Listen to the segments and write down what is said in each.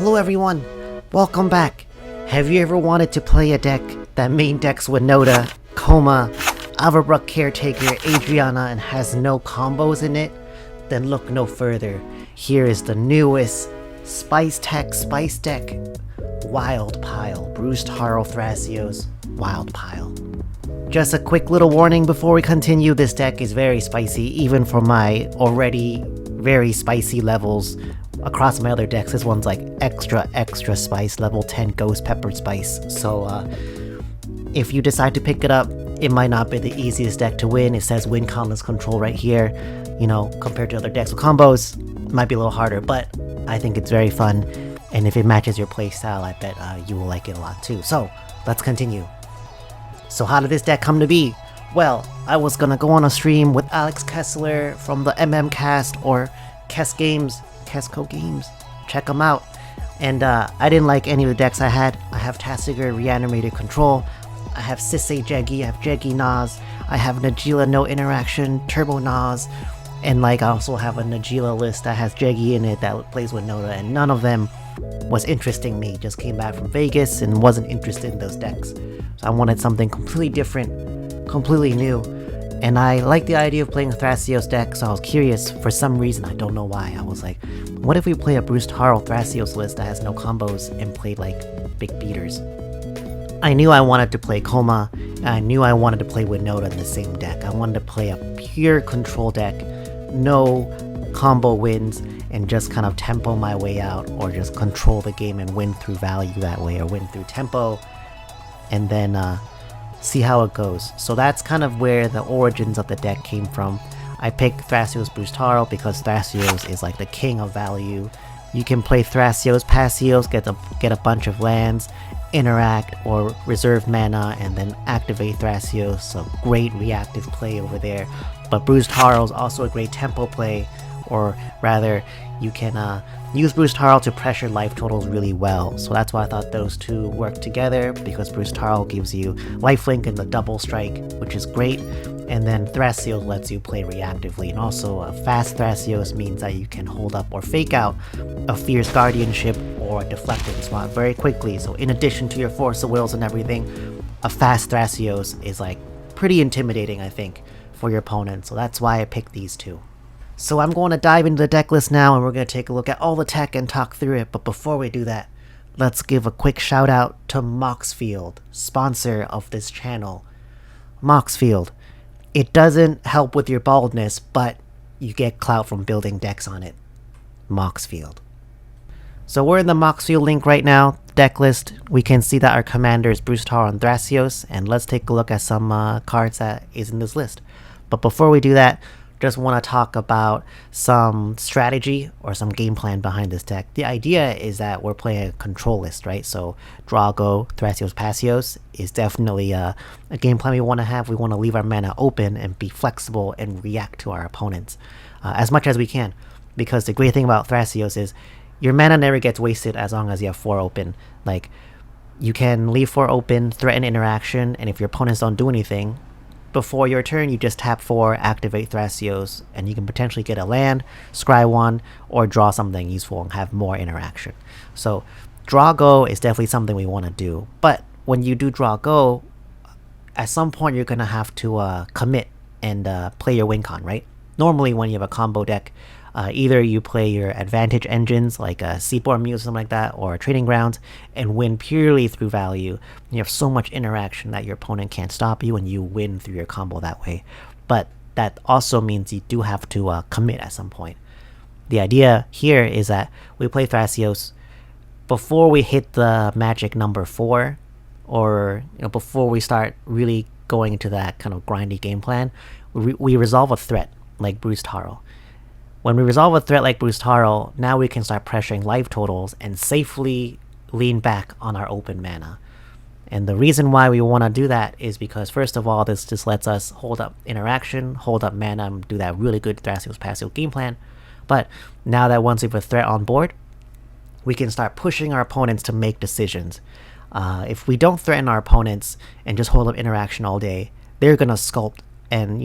Hello everyone, welcome back. Have you ever wanted to play a deck that main decks Winota, Coma, Averbrook Caretaker, Adriana, and has no combos in it? Then look no further. Here is the newest Spice deck, Wild Pile, Bruse Tarl, Thrasios, Wild Pile. Just a quick little warning before we continue, this deck is very spicy, even for my already very spicy levels. Across my other decks, this one's like extra spice, level 10 ghost pepper spice. So if you decide to pick it up, it might not be the easiest deck to win. It says win countless control right here. You know, compared to other decks with combos, it might be a little harder, but I think it's very fun. And if it matches your playstyle, I bet you will like it a lot too. So let's continue. So how did this deck come to be? Well, I was gonna go on a stream with Alex Kessler from the MMcast or Kesco Games. Check them out. And I didn't like any of the decks I had. I have Tasigur Reanimated Control. I have Sisei Jeggi. I have Jeggi Nas. I have Najeela No Interaction, Turbo Nas. And like I also have a Najeela list that has Jeggi in it that plays with Winota, and none of them was interesting me. Just came back from Vegas and wasn't interested in those decks. So I wanted something completely different, completely new. And I like the idea of playing a Thrasios deck, so I was curious. For some reason, I don't know why, I was like, what if we play a Bruse Tarl Thrasios list that has no combos and play like big beaters? I knew I wanted to play Coma, and I knew I wanted to play Winota in the same deck. I wanted to play a pure control deck, no combo wins, and just kind of tempo my way out, or just control the game and win through value that way, or win through tempo, and then see how it goes. So that's kind of where the origins of the deck came from. I picked Thrasios Bruse Tarl because Thrasios is like the king of value. You can play Thrasios, Passios, get a bunch of lands, interact, or reserve mana, and then activate Thrasios. So great reactive play over there. But Bruse Tarl is also a great tempo play, or rather, you can use Bruse Tarl to pressure life totals really well. So that's why I thought those two work together, because Bruse Tarl gives you lifelink and the double strike, which is great. And then Thrasios lets you play reactively. And also, a fast Thrasios means that you can hold up or fake out a Fierce Guardianship or a Deflecting slot very quickly. So in addition to your Force of Wills and everything, a fast Thrasios is like pretty intimidating, I think, for your opponent. So that's why I picked these two. So I'm going to dive into the deck list now, and we're going to take a look at all the tech and talk through it. But before we do that, let's give a quick shout out to Moxfield, sponsor of this channel. Moxfield. It doesn't help with your baldness, but you get clout from building decks on it. Moxfield. So we're in the Moxfield link right now, deck list. We can see that our commander is Bruse Tarl and Thrasios, and let's take a look at some cards that is in this list. But before we do that, just want to talk about some strategy or some game plan behind this deck. The idea is that we're playing a control list, right? So Drago, Thrasios, Passios is definitely a game plan we want to have. We want to leave our mana open and be flexible and react to our opponents as much as we can. Because the great thing about Thrasios is your mana never gets wasted as long as you have 4 open. Like, you can leave 4 open, threaten interaction, and if your opponents don't do anything, before your turn, you just tap 4, activate Thrasios, and you can potentially get a land, scry 1, or draw something useful and have more interaction. So draw go is definitely something we want to do. But when you do draw go, at some point you're going to have to commit and play your win con, right? Normally when you have a combo deck, either you play your advantage engines like a Seaborn Muse or something like that, or Trading Grounds, and win purely through value. You have so much interaction that your opponent can't stop you, and you win through your combo that way. But that also means you do have to commit at some point. The idea here is that we play Thrasios before we hit the magic number 4, or before we start really going into that kind of grindy game plan. We resolve a threat like Bruse Tarl. When we resolve a threat like Bruse Tarl, now we can start pressuring life totals and safely lean back on our open mana. And the reason why we want to do that is because, first of all, this just lets us hold up interaction, hold up mana, and do that really good Thrasios passive game plan. But now that once we have a threat on board, we can start pushing our opponents to make decisions. If we don't threaten our opponents and just hold up interaction all day, they're going to sculpt and,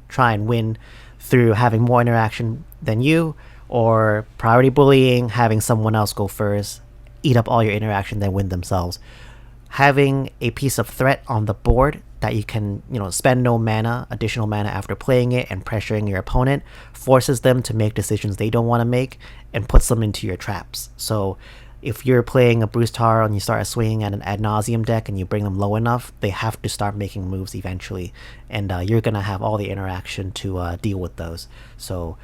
try and win through having more interaction than you, or priority bullying, having someone else go first, eat up all your interaction, then win themselves. Having a piece of threat on the board that you can, spend no mana, additional mana after playing it and pressuring your opponent forces them to make decisions they don't want to make and puts them into your traps. So if you're playing a Bruse Tarl and you start swinging at an ad nauseum deck and you bring them low enough, they have to start making moves eventually, and you're gonna have all the interaction to deal with those. So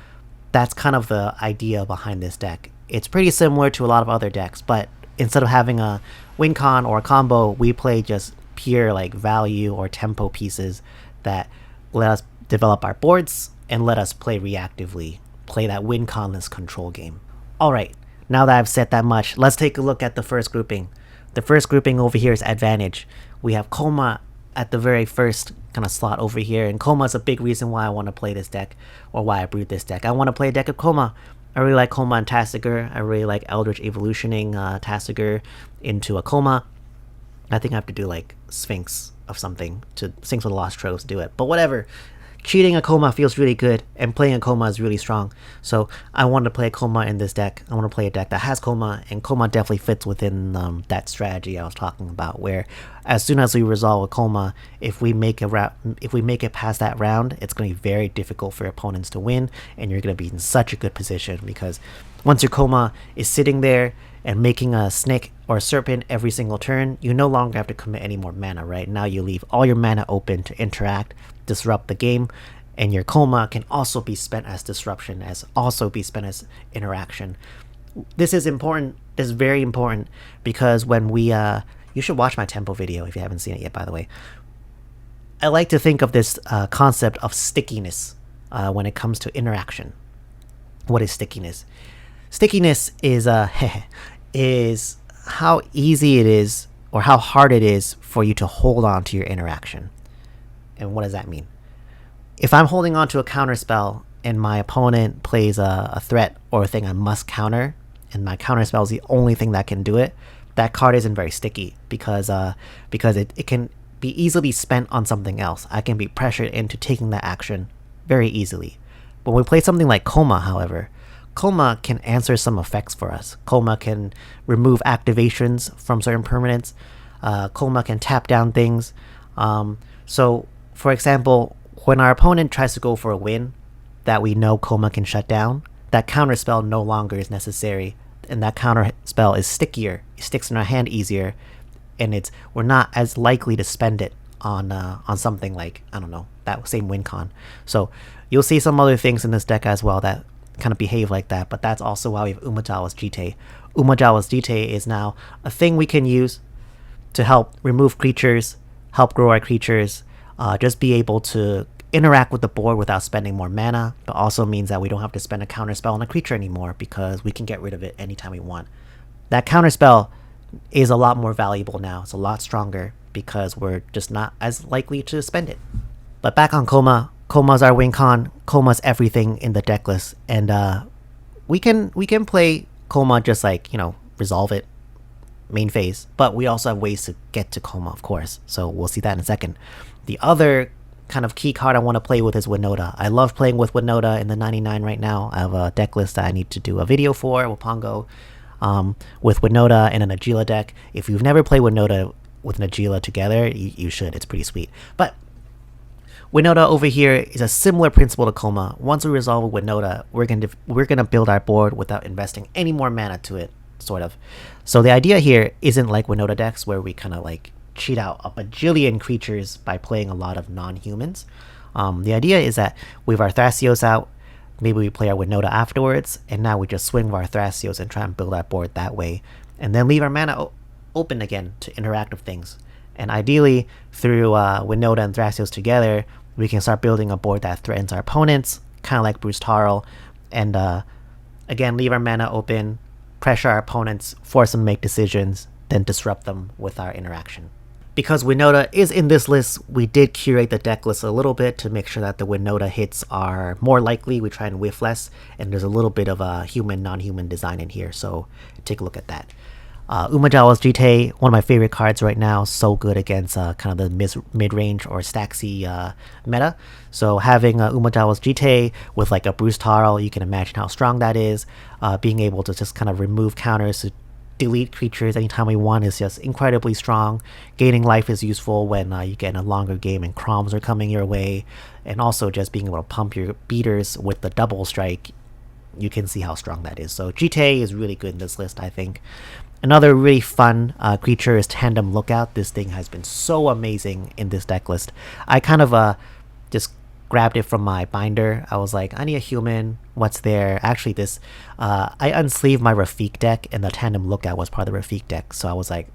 that's kind of the idea behind this deck. It's pretty similar to a lot of other decks, but instead of having a win con or a combo, we play just pure like value or tempo pieces that let us develop our boards and let us play reactively, play that win conless control game. Alright, now that I've said that much, let's take a look at the first grouping. The first grouping over here is advantage. We have Koma at the very first kind of slot over here, and Koma is a big reason why I want to play this deck, or why I brewed this deck. I want to play a deck of Koma. I really like Koma and Tasigur. I really like Eldritch Evolutioning Tasigur into a Koma. I think I have to do like Sphinx of something, to Sphinx with Lost Troves to do it, but whatever. Cheating a Koma feels really good, and playing a Koma is really strong. So I want to play a Koma in this deck. I want to play a deck that has Koma, and Koma definitely fits within that strategy I was talking about, where as soon as we resolve a Koma, if we make it past that round, it's going to be very difficult for opponents to win, and you're going to be in such a good position, because once your Koma is sitting there and making a snake or a serpent every single turn, you no longer have to commit any more mana, right? Now you leave all your mana open to interact, disrupt the game, and your Koma can also be spent as disruption, also be spent as interaction. This is important. This is very important, because when we you should watch my tempo video if you haven't seen it yet, by the way. I like to think of this concept of stickiness when it comes to interaction. What is stickiness? Stickiness is is how easy it is, or how hard it is for you to hold on to your interaction. And what does that mean? If I'm holding on to a counter spell and my opponent plays a threat or a thing I must counter, and my counter spell is the only thing that can do it, that card isn't very sticky, because it can be easily spent on something else. I can be pressured into taking that action very easily. When we play something like Koma, however, Koma can answer some effects for us. Koma can remove activations from certain permanents. Koma can tap down things. So, for example, when our opponent tries to go for a win that we know Koma can shut down, that counter spell no longer is necessary, and that counter spell is stickier. It sticks in our hand easier, and we're not as likely to spend it on something like, I don't know, that same win con. So you'll see some other things in this deck as well that kind of behave like that, but that's also why we have Umajawa's Jite. Umajawa's Jite is now a thing we can use to help remove creatures, help grow our creatures, just be able to interact with the board without spending more mana, but also means that we don't have to spend a counter spell on a creature anymore, because we can get rid of it anytime we want. That counter spell is a lot more valuable now. It's a lot stronger, because we're just not as likely to spend it. But back on Koma. Koma's our win con. Koma's everything in the deck list, and we can play Koma just like, resolve it main phase, but we also have ways to get to Koma, of course, so we'll see that in a second. The other kind of key card I want to play with is Winota. I love playing with Winota in the 99 right now. I have a deck list that I need to do a video for with Pongo, with Winota and an Agila deck. If you've never played Winota with an Agila together, you should. It's pretty sweet. But Winota over here is a similar principle to Koma. Once we resolve Winota, we're gonna build our board without investing any more mana to it, sort of. So the idea here isn't like Winota decks where we kind of like cheat out a bajillion creatures by playing a lot of non-humans. The idea is that we have our Thrasios out, maybe we play our Winota afterwards, and now we just swing with our Thrasios and try and build our board that way, and then leave our mana open again to interactive things. And ideally, through Winota and Thrasios together, we can start building a board that threatens our opponents, kind of like Bruse Tarl, and again, leave our mana open, pressure our opponents, force them to make decisions, then disrupt them with our interaction. Because Winota is in this list, we did curate the deck list a little bit to make sure that the Winota hits are more likely. We try and whiff less, and there's a little bit of a human, non-human design in here, so take a look at that. Umajawa's Jite, one of my favorite cards right now, so good against kind of the mid-range or Staxy meta. So having Umajawa's Jite with like a Bruse Tarl, you can imagine how strong that is. Being able to just kind of remove counters to delete creatures anytime we want is just incredibly strong. Gaining life is useful when you get in a longer game and Chroms are coming your way, and also just being able to pump your beaters with the double strike. You can see how strong that is. So GTA is really good in this list, I think. Another really fun creature is Tandem Lookout. This thing has been so amazing in this deck list. I kind of just grabbed it from my binder. I was like, I need a human. What's there? Actually, I unsleeved my Rafik deck, and the Tandem Lookout was part of the Rafik deck. So I was like,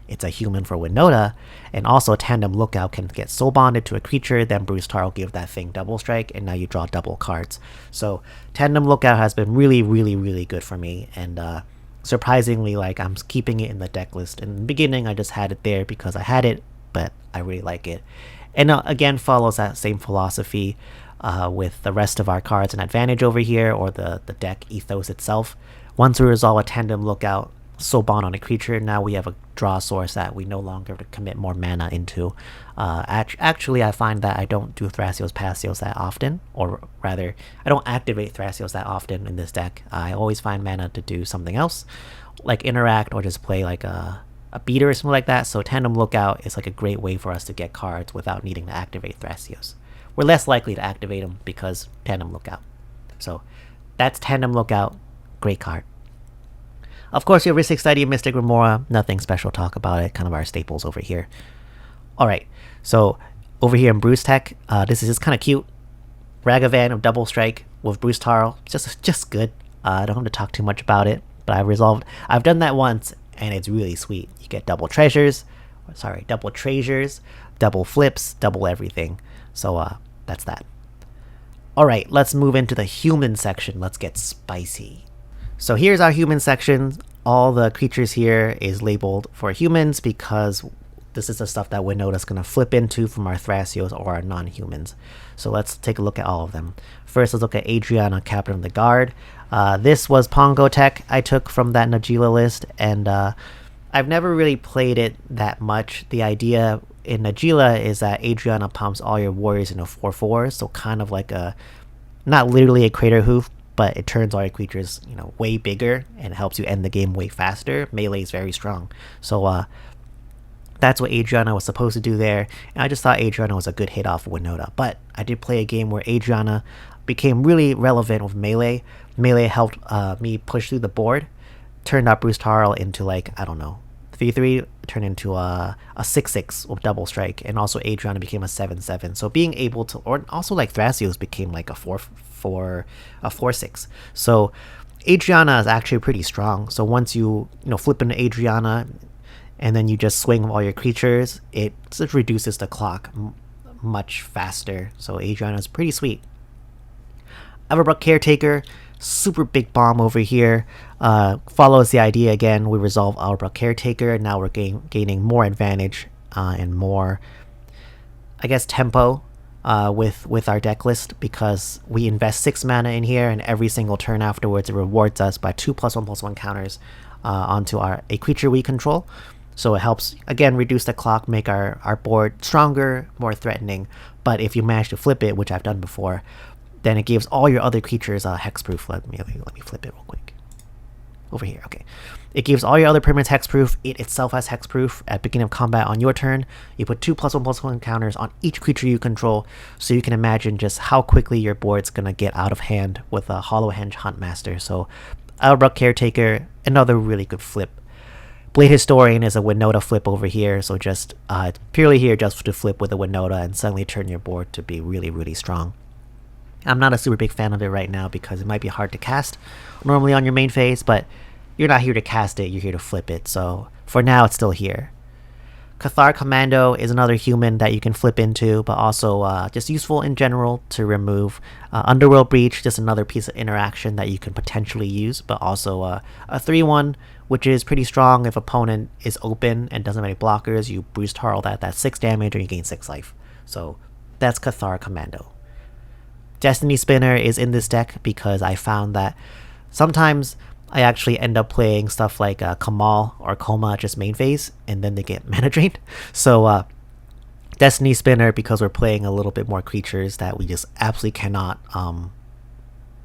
it's a human for Winota, and also Tandem Lookout can get soul bonded to a creature, then Bruse Tarl give that thing double strike, and now you draw double cards. So Tandem Lookout has been really, really, really good for me, and surprisingly, like, I'm keeping it in the deck list. In the beginning, I just had it there because I had it, but I really like it. And again, follows that same philosophy with the rest of our cards and advantage over here, or the deck ethos itself. Once we resolve a Tandem Lookout, soul bond on a creature, now we have a draw source that we no longer have to commit more mana into. Actually, I find that I don't do Thrasios Passios that often, or rather, I don't activate Thrasios that often in this deck. I always find mana to do something else, like interact or just play like a beater or something like that. So Tandem Lookout is like a great way for us to get cards without needing to activate Thrasios. We're less likely to activate them because Tandem Lookout. So that's Tandem Lookout, great card. Of course, you have Ristic Study, Mystic Remora, nothing special to talk about it, kind of our staples over here. Alright, so over here in Bruse Tech, this is just kind of cute. Ragavan of Double Strike with Bruse Tarl, just good. I don't have to talk too much about it, but I've done that once, and it's really sweet. You get double treasures, double flips, double everything. So that's that. Alright, let's move into the human section. Let's get spicy. So here's our human section. All the creatures here is labeled for humans because this is the stuff that Winota's going to flip into from our Thrasios or our non-humans. So let's take a look at all of them. First, let's look at Adriana, Captain of the Guard. This was Pongo Tech I took from that Najila list, and I've never really played it that much. The idea in Najila is that Adriana pumps all your warriors into 4/4, so kind of like not literally a Crater Hoof, but it turns all your creatures, way bigger, and it helps you end the game way faster. Melee is very strong. So that's what Adriana was supposed to do there, and I just thought Adriana was a good hit off of Winota. But I did play a game where Adriana became really relevant with Melee. Melee helped me push through the board, turned out Bruse Tarl into, like, I don't know, 3/3, turned into a 6/6 with double strike, and also Adriana became a 7/7. So being able to, or also like Thrasios became like a 4/6. So Adriana is actually pretty strong. So once you flip into Adriana, and then you just swing all your creatures, it just reduces the clock much faster. So Adriana is pretty sweet. Everbrook Caretaker, super big bomb over here. Follows the idea again. We resolve Everbrook Caretaker, and now we're gaining more advantage and more, I guess, tempo with our deck list, because we invest 6 mana in here, and every single turn afterwards it rewards us by 2+1/+1 counters onto a creature we control. So it helps, again, reduce the clock, make our board stronger, more threatening. But if you manage to flip it, which I've done before, then it gives all your other creatures hexproof. Let me flip it real quick. Over here, okay. It gives all your other permanents hexproof. It itself has hexproof. At beginning of combat on your turn, you put 2+1/+1 counters on each creature you control, so you can imagine just how quickly your board's gonna get out of hand with a Hollow Henge Huntmaster. So Everbrook Caretaker, another really good flip. Blade Historian is a Winota flip over here, so just purely here just to flip with a Winota and suddenly turn your board to be really, really strong. I'm not a super big fan of it right now because it might be hard to cast normally on your main phase, but you're not here to cast it, you're here to flip it, so for now it's still here. Cathar Commando is another human that you can flip into, but also just useful in general to remove. Underworld Breach, just another piece of interaction that you can potentially use, but also a 3/1, which is pretty strong. If opponent is open and doesn't have any blockers, you Bruse Tarl that's 6 damage and you gain 6 life. So that's Cathar Commando. Destiny Spinner is in this deck because I found that sometimes I actually end up playing stuff like Kamal or Koma just main phase, and then they get mana drained. So Destiny Spinner, because we're playing a little bit more creatures that we just absolutely cannot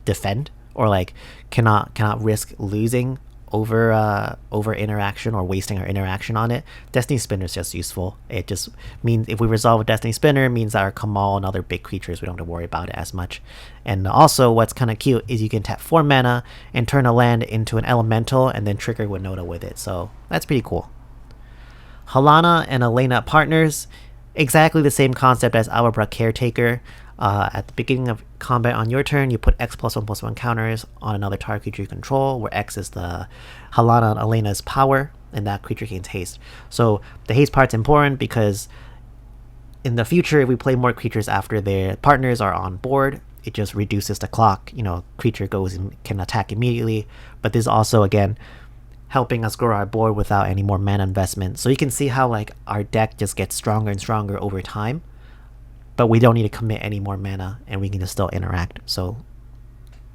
defend, or like cannot risk losing, over interaction or wasting our interaction on it, Destiny Spinner is just useful. It just means if we resolve a Destiny Spinner, it means that our Kamal and other big creatures, we don't have to worry about it as much. And also what's kind of cute is you can tap 4 mana and turn a land into an elemental and then trigger Winota with it, so that's pretty cool. Halana and Elena partners, exactly the same concept as Auerbruck Caretaker. At the beginning of combat on your turn, you put X+1/+1 counters on another target creature you control, where X is the Halana and Elena's power, and that creature gains haste. So the haste part's important because in the future, if we play more creatures after their partners are on board, it just reduces the clock. Creature goes and can attack immediately. But this also, again, helping us grow our board without any more mana investment. So you can see how like our deck just gets stronger and stronger over time, but we don't need to commit any more mana and we can just still interact. So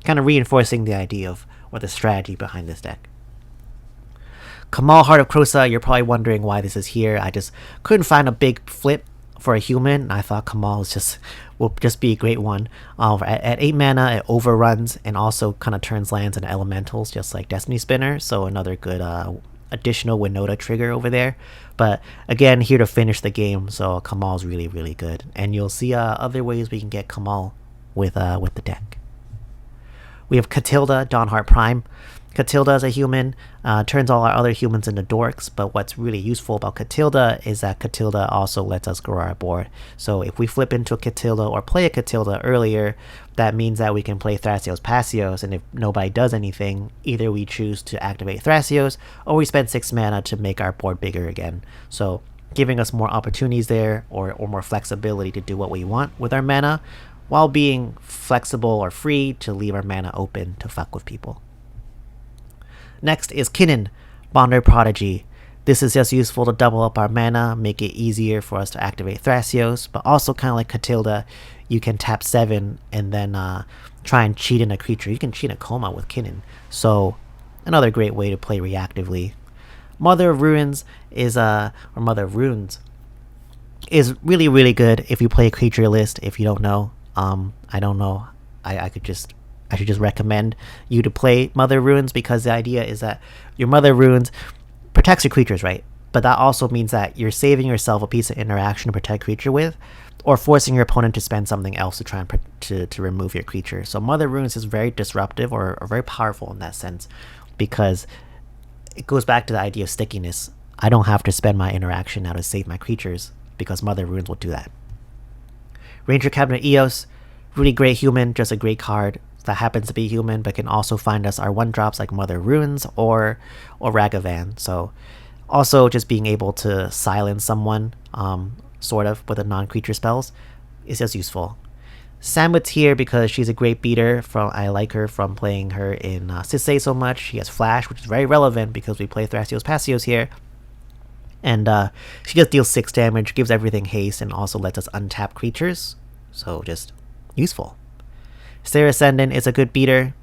kind of reinforcing the idea of what the strategy behind this deck. Kamal, Heart of Krosa, you're probably wondering why this is here. I just couldn't find a big flip for a human. I thought Kamal will just be a great one. At 8 mana, it overruns and also kind of turns lands into elementals, just like Destiny Spinner. So another good additional Winota trigger over there. But again, here to finish the game. So Kamal's really, really good. And you'll see other ways we can get Kamal with the deck. We have Catilda, Dawnheart Prime. Catilda is a human, turns all our other humans into dorks, but what's really useful about Catilda is that Catilda also lets us grow our board. So if we flip into a Catilda or play a Catilda earlier, that means that we can play Thrasios Pasios, and if nobody does anything, either we choose to activate Thrasios or we spend 6 mana to make our board bigger again. So giving us more opportunities there, or more flexibility to do what we want with our mana, while being flexible or free to leave our mana open to fuck with people. Next is Kinnan, Bonder Prodigy. This is just useful to double up our mana, make it easier for us to activate Thrasios, but also kind of like Catilda, you can tap 7 and then try and cheat in a creature. You can cheat a Coma with Kinnan, so another great way to play reactively. Mother of Runes is really, really good if you play a creature list. If you don't know, I don't know, I should just recommend you to play Mother Runes, because the idea is that your Mother Runes protects your creatures, right? But that also means that you're saving yourself a piece of interaction to protect creature with, or forcing your opponent to spend something else to try and to remove your creature. So Mother Runes is very disruptive or very powerful in that sense, because it goes back to the idea of stickiness. I don't have to spend my interaction now to save my creatures, because Mother Runes will do that. Ranger Cabinet Eos, really great human, just a great card that happens to be human, but can also find us our 1-drops like Mother Runes or Ragavan. So also just being able to silence someone, sort of, with a non-creature spells is just useful. Samwit's here because she's a great beater. I like her from playing her in Sisay so much. She has Flash, which is very relevant because we play Thrasios Pasios here. And she just deals 6 damage, gives everything haste, and also lets us untap creatures. So just useful. Sarah Ascendant is a good beater.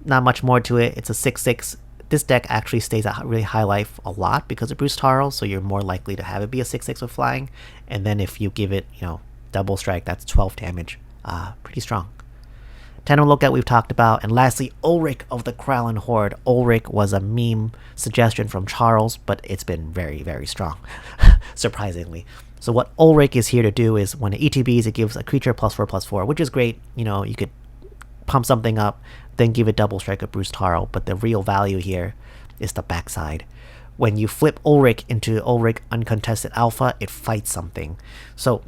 Not much more to it. It's a 6/6. This deck actually stays at really high life a lot because of Bruse Tarl, so you're more likely to have it be a 6/6 with flying. And then if you give it, double strike, that's 12 damage. Pretty strong. Tenon Lookout we've talked about. And lastly, Ulrich of the Kralin Horde. Ulrich was a meme suggestion from Charles, but it's been very, very strong, surprisingly. So what Ulrich is here to do is when it ETBs, it gives a creature +4/+4, which is great. You could pump something up, then give it double strike of Bruse Tarl, but the real value here is the backside. When you flip Ulrich into Ulrich Uncontested Alpha, it fights something. So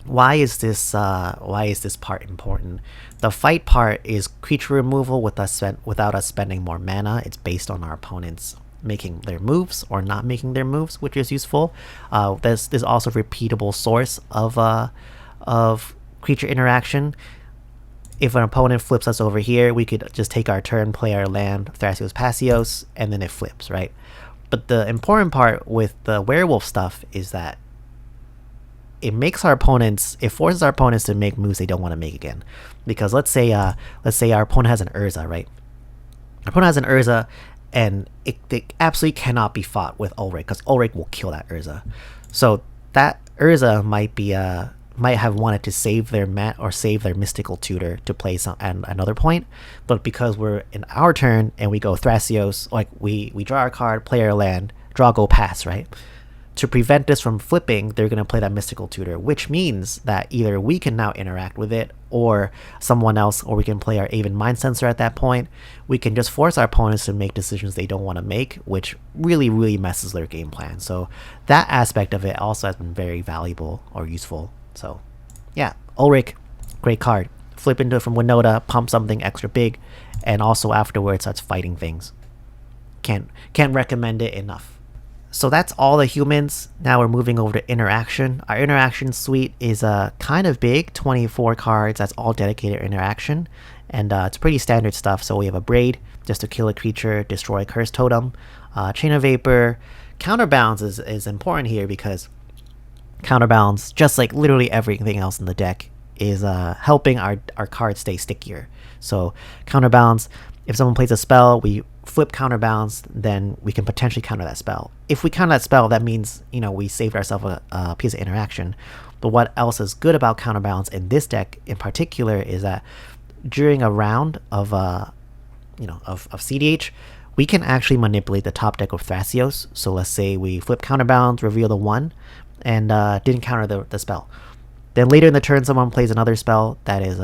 why is this part important? The fight part is creature removal without us spending more mana. It's based on our opponents making their moves or not making their moves, which is useful. There's also a repeatable source of creature interaction. If an opponent flips us over here, we could just take our turn, play our land, Thrasios Pasios, and then it flips, right? But the important part with the werewolf stuff is that it forces our opponents to make moves they don't want to make again. Because let's say our opponent has an Urza, right? Our opponent has an Urza, and it absolutely cannot be fought with Ulrich, because Ulrich will kill that Urza. So that Urza might be might have wanted to save their save their mystical tutor to play some at another point, but because we're in our turn and we go Thrasios, like we draw our card, play our land, draw, go, pass, right? To prevent this from flipping, they're going to play that mystical tutor, which means that either we can now interact with it or someone else, or we can play our Aven Mind Sensor at that point. We can just force our opponents to make decisions they don't want to make, which really, really messes their game plan. So that aspect of it also has been very valuable or useful. So yeah, Ulrich, great card. Flip into it from Winota, pump something extra big, and also afterwards starts fighting things. Can't recommend it enough. So that's all the humans. Now we're moving over to interaction. Our interaction suite is kind of big, 24 cards. That's all dedicated interaction. And it's pretty standard stuff. So we have a Braid, just to kill a creature, destroy a Curse Totem. Chain of Vapor. Counterbalance is important here because Counterbalance, just like literally everything else in the deck, is helping our cards stay stickier. So Counterbalance, if someone plays a spell, we flip Counterbalance, then we can potentially counter that spell. If we counter that spell, that means, you know, we saved ourselves a piece of interaction. But what else is good about Counterbalance in this deck in particular is that during a round of CDH, we can actually manipulate the top deck of Thrasios. So let's say we flip Counterbalance, reveal the 1, and didn't counter the spell. Then later in the turn, someone plays another spell that is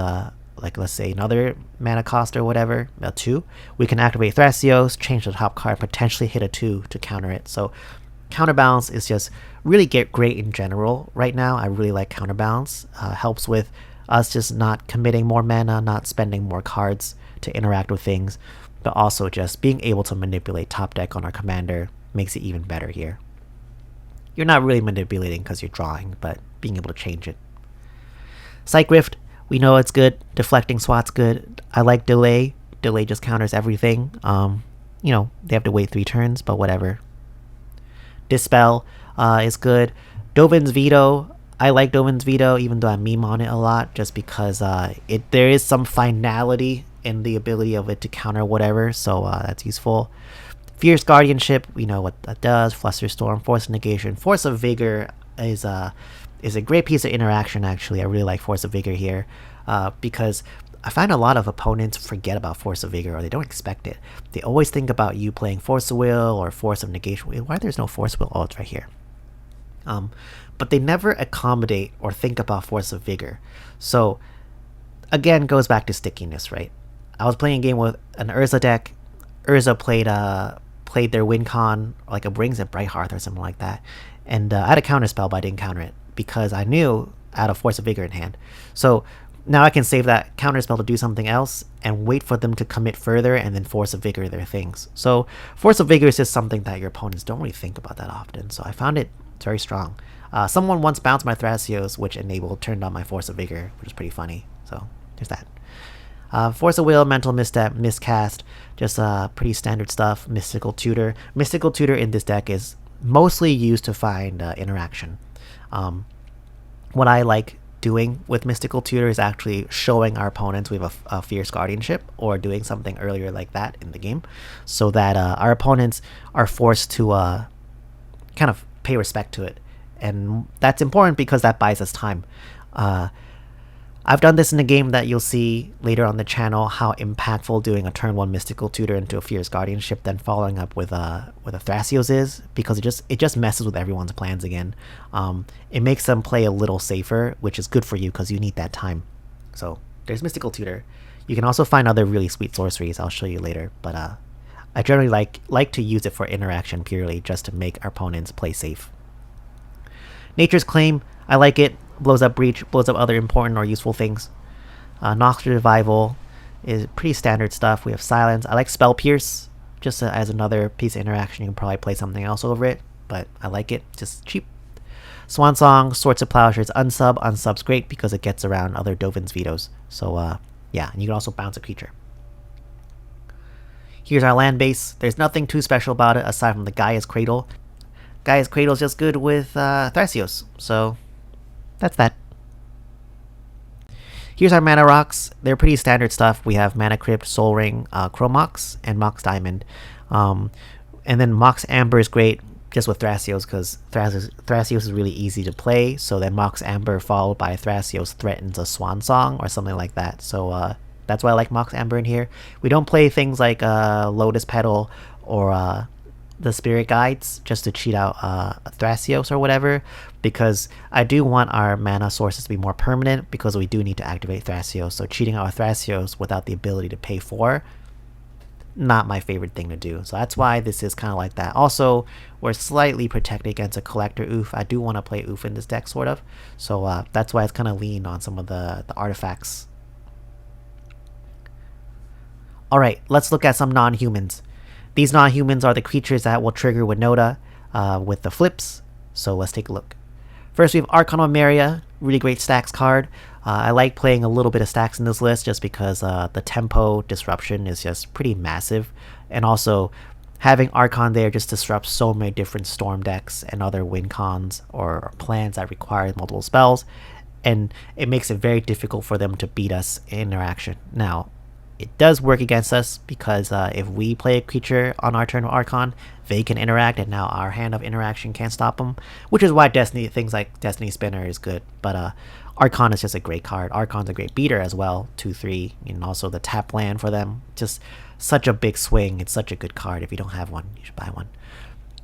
like let's say another mana cost or whatever, a 2. We can activate Thrasios, change the top card, potentially hit a 2 to counter it. So Counterbalance is just really great in general right now. I really like Counterbalance. Helps with us just not committing more mana, not spending more cards to interact with things, but also just being able to manipulate top deck on our commander makes it even better here. You're not really manipulating because you're drawing, but being able to change it. Psych Rift, we know it's good. Deflecting Swat's good. I like Delay. Delay just counters everything. You know, they have to wait 3 turns, but whatever. Dispel is good. Dovin's Veto. I like Dovin's Veto, even though I meme on it a lot, just because there is some finality in the ability of it to counter whatever, so that's useful. Fierce Guardianship, we know what that does. Flusterstorm, Force of Negation. Force of Vigor is a great piece of interaction, actually. I really like Force of Vigor here, because I find a lot of opponents forget about Force of Vigor, or they don't expect it. They always think about you playing Force of Will or Force of Negation. Why there's no Force of Will? Oh, it's right here. But they never accommodate or think about Force of Vigor. So, again, goes back to Stickiness, right? I was playing a game with an Urza deck. Urza played their win con, like a Brings at Brighthearth or something like that. And I had a counter spell, but I didn't counter it because I knew I had a Force of Vigor in hand. So now I can save that counter spell to do something else and wait for them to commit further and then Force of Vigor their things. So Force of Vigor is just something that your opponents don't really think about that often. So I found it very strong. Someone once bounced my Thrasios, which turned on my Force of Vigor, which is pretty funny. So there's that. Force of Will, Mental Misstep, Miscast, just pretty standard stuff. Mystical Tutor. Mystical Tutor in this deck is mostly used to find interaction. What I like doing with Mystical Tutor is actually showing our opponents we have a Fierce Guardianship or doing something earlier like that in the game, so that our opponents are forced to kind of pay respect to it. And that's important because that buys us time. I've done this in a game that you'll see later on the channel, how impactful doing a turn 1 Mystical Tutor into a Fierce Guardianship then following up with a Thrasios is, because it just messes with everyone's plans again. It makes them play a little safer, which is good for you because you need that time. So there's Mystical Tutor. You can also find other really sweet sorceries I'll show you later, but I generally like to use it for interaction purely, just to make our opponents play safe. Nature's Claim, I like it. Blows up Breach, blows up other important or useful things. Noxious Revival is pretty standard stuff. We have Silence. I like Spell Pierce, just as another piece of interaction. You can probably play something else over it, but I like it. Just cheap. Swan Song, Swords of Plowshares, Unsub. Unsub's great because it gets around other Dovin's Vetoes. So, yeah, and you can also bounce a creature. Here's our land base. There's nothing too special about it aside from the Gaia's Cradle. Gaia's Cradle is just good with Thrasios, so that's that. Here's our mana rocks. They're pretty standard stuff. We have Mana Crypt, Soul Ring, Chromox, and Mox Diamond. And then Mox Amber is great. just with Thrasios, because Thrasios is really easy to play. So then Mox Amber followed by Thrasios threatens a Swan Song or something like that. So that's why I like Mox Amber in here. We don't play things like Lotus Petal or the Spirit Guides just to cheat out Thrasios or whatever, because I do want our mana sources to be more permanent, because we do need to activate Thrasios. So cheating out Thrasios without the ability to pay for, not my favorite thing to do. So that's why this is kind of like that. Also, we're slightly protected against a Collector Oof. I do want to play Oof in this deck, sort of. So that's why it's kind of leaned on some of the artifacts. Alright, let's look at some non-humans. These non-humans are the creatures that will trigger Winota with the flips. So let's take a look. First, we have Archon of Maria, really great Stax card. I like playing a little bit of Stax in this list just because the tempo disruption is just pretty massive. And also, having Archon there just disrupts so many different Storm decks and other win cons or plans that require multiple spells. And it makes it very difficult for them to beat us in interaction. Now, it does work against us because if we play a creature on our turn with Archon, they can interact, and now our hand of interaction can't stop them, which is why things like Destiny Spinner is good. But Archon is just a great card. Archon's a great beater as well, 2/3, and also the tap land for them. Just such a big swing. It's such a good card. If you don't have one, you should buy one.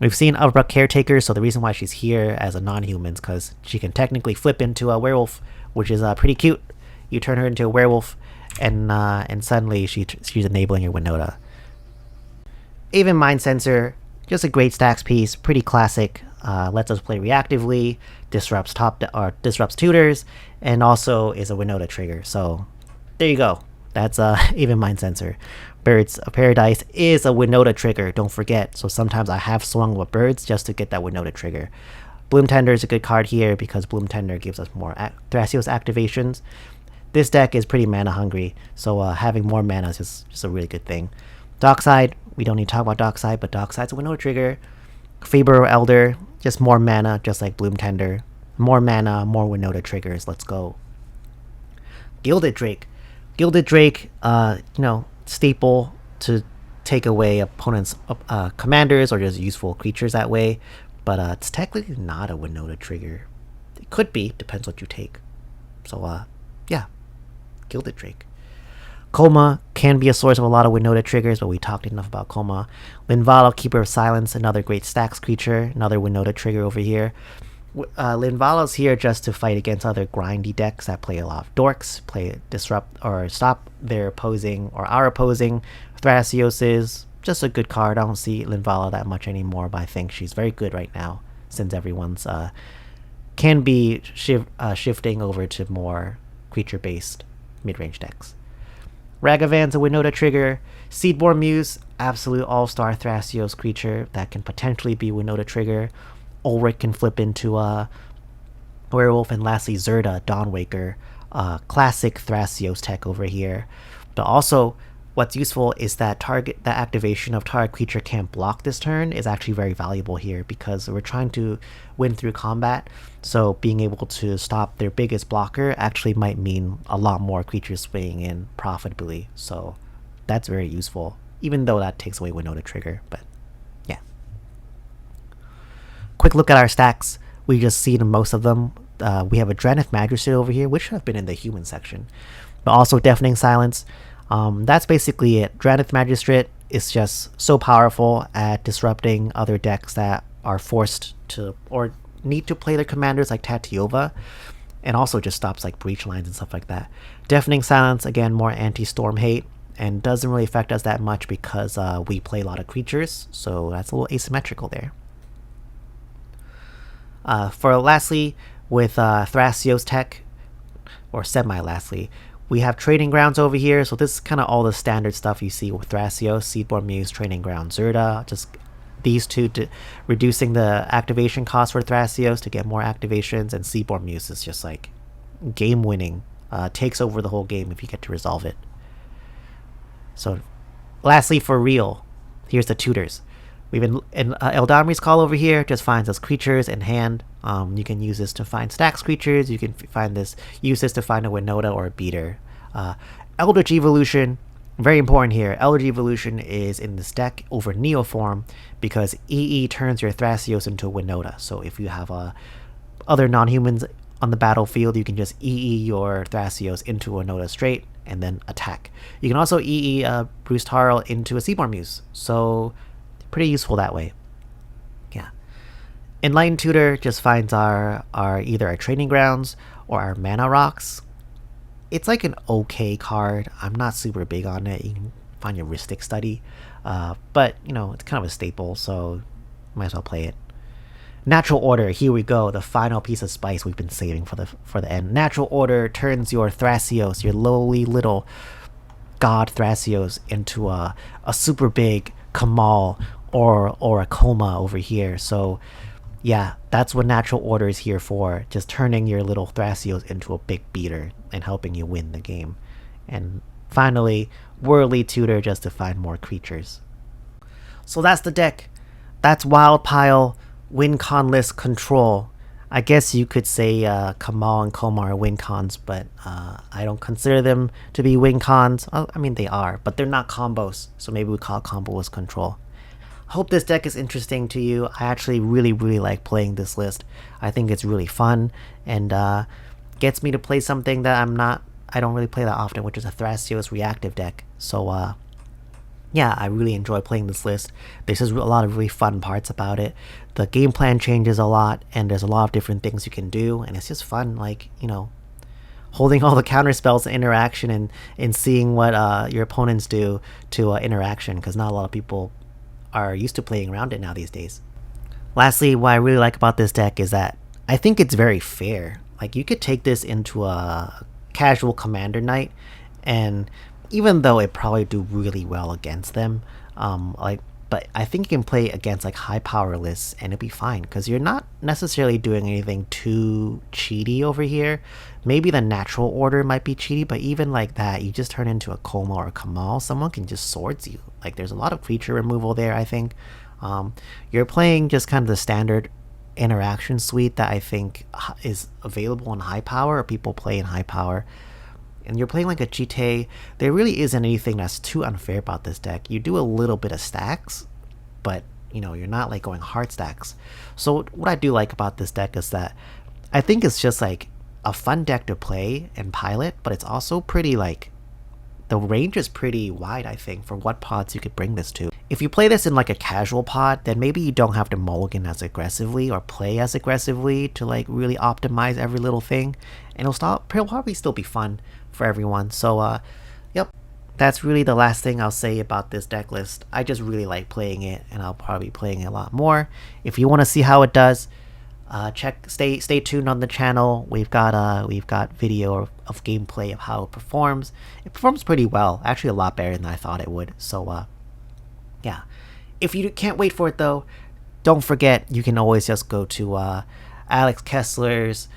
We've seen Abrupt Caretaker, so the reason why she's here as a non-human is because she can technically flip into a werewolf, which is pretty cute. You turn her into a werewolf, and suddenly she's enabling your Winota. Even Mind Sensor, just a great Stax piece, pretty classic. Lets us play reactively, disrupts tutors, and also is a Winota trigger. So there you go. That's Even Mind Sensor. Birds of Paradise is a Winota trigger, don't forget. So sometimes I have swung with birds just to get that Winota trigger. Bloom Tender is a good card here because Bloom Tender gives us more Thrasios activations. This deck is pretty mana hungry, so having more mana is just a really good thing. Dockside, we don't need to talk about Dockside, but Dockside's a Winota trigger. Faber Elder, just more mana, just like Bloom Tender. More mana, more Winota triggers, let's go. Gilded Drake. Gilded Drake, staple to take away opponents' commanders or just useful creatures that way, but it's technically not a Winota trigger. It could be, depends what you take. So, yeah. Gilded Drake. Coma can be a source of a lot of Winota triggers, but we talked enough about Coma. Linvala, Keeper of Silence, another great Stax creature, another Winota trigger over here. Linvala's here just to fight against other grindy decks that play a lot of dorks, disrupt or stop their opposing or our opposing. Thrasios is just a good card. I don't see Linvala that much anymore, but I think she's very good right now since everyone's can be shifting over to more creature-based mid-range decks. Ragavan's a Winota trigger. Seedborn Muse, absolute all-star Thrasios creature that can potentially be Winota trigger. Ulrich can flip into a werewolf, and lastly Zerda, Dawnwaker, classic Thrasios tech over here. But also, what's useful is that the activation of target creature can't block this turn is actually very valuable here because we're trying to win through combat. So being able to stop their biggest blocker actually might mean a lot more creatures swinging in profitably. So that's very useful, even though that takes away Winota trigger. But yeah. Quick look at our stacks. We just seen most of them. We have a Dranith Magistrate over here, which should have been in the human section. But also Deafening Silence. That's basically it. Dranith Magistrate is just so powerful at disrupting other decks that are forced to or need to play their commanders like Tatiova, and also just stops like breach lines and stuff like that. Deafening Silence, again, more anti-storm hate, and doesn't really affect us that much because we play a lot of creatures, so that's a little asymmetrical there. For lastly, with Thrasios tech, or semi-lastly, we have Trading Grounds over here, so this is kind of all the standard stuff you see with Thrasios, Seedborn Muse, Trading Ground, Zerda, just these two to reducing the activation cost for Thrasios to get more activations, and Seedborn Muse is just like game winning, takes over the whole game if you get to resolve it. So lastly, for real, here's the Tutors. We've been in Eldamri's Call over here, just finds us creatures in hand. You can use this to find Stax creatures. You can use this to find a Winota or a beater. Eldritch Evolution Very important here, Elegy Evolution is in this deck over Neoform because EE turns your Thrasios into a Winota. So if you have other non-humans on the battlefield, you can just EE your Thrasios into a Winota straight and then attack. You can also EE Bruse Tarl into a Seaborn Muse, so pretty useful that way. Yeah. Enlightened Tutor just finds our either our training grounds or our mana rocks. It's like an okay card. I'm not super big on it. You can find your Ristic Study, but you know, it's kind of a staple, so might as well play it. Natural Order, here we go, the final piece of spice we've been saving for the end. Natural Order turns your Thrasios, your lowly little god Thrasios, into a super big Kamal or a Coma over here. So yeah, that's what Natural Order is here for, just turning your little Thrasios into a big beater and helping you win the game. And finally, Worldly Tutor just to find more creatures. So that's the deck. That's Wild Pile, win con list control. I guess you could say Kamal and Koma are win cons, but I don't consider them to be win cons. I mean, they are, but they're not combos, so maybe we call it Comboless control. Hope this deck is interesting to you. I actually really like playing this list. I think it's really fun and gets me to play something that I don't really play that often, which is a Thrasios reactive deck. So yeah, I really enjoy playing this list. There's just a lot of really fun parts about it. The game plan changes a lot, and there's a lot of different things you can do, and it's just fun, like, you know, holding all the counter spells to interaction and seeing what your opponents do to interaction, because not a lot of people are used to playing around it now these days. Lastly, what I really like about this deck is that I think it's very fair. Like, you could take this into a casual commander night, and even though it probably do really well against them, but I think you can play against like high power lists and it'd be fine because you're not necessarily doing anything too cheaty over here. Maybe the Natural Order might be cheaty, but even like that, you just turn into a Koma or a Kamal, someone can just swords you. Like, there's a lot of creature removal there, I think. You're playing just kind of the standard interaction suite that I think is available in high power, or people play in high power. And you're playing like a Chite. There really isn't anything that's too unfair about this deck. You do a little bit of stacks, but you know, you're not like going hard stacks. So what I do like about this deck is that I think it's just like a fun deck to play and pilot, but it's also pretty like, the range is pretty wide, I think, for what pods you could bring this to. If you play this in like a casual pod, then maybe you don't have to mulligan as aggressively or play as aggressively to like really optimize every little thing, and it'll probably still be fun for everyone. So yep, that's really the last thing I'll say about this deck list. I just really like playing it, and I'll probably be playing it a lot more. If you want to see how it does, stay tuned on the channel. We've got video of gameplay of how it performs. It performs pretty well, actually a lot better than I thought it would. So yeah, if you can't wait for it though, don't forget you can always just go to Alex Kessler's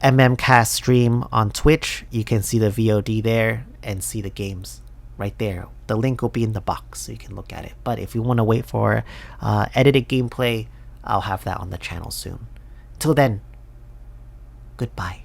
MMcast stream on Twitch. You can see the VOD there and see the games right there. The link will be in the box so you can look at it. But if you want to wait for edited gameplay, I'll have that on the channel soon. Till then, goodbye.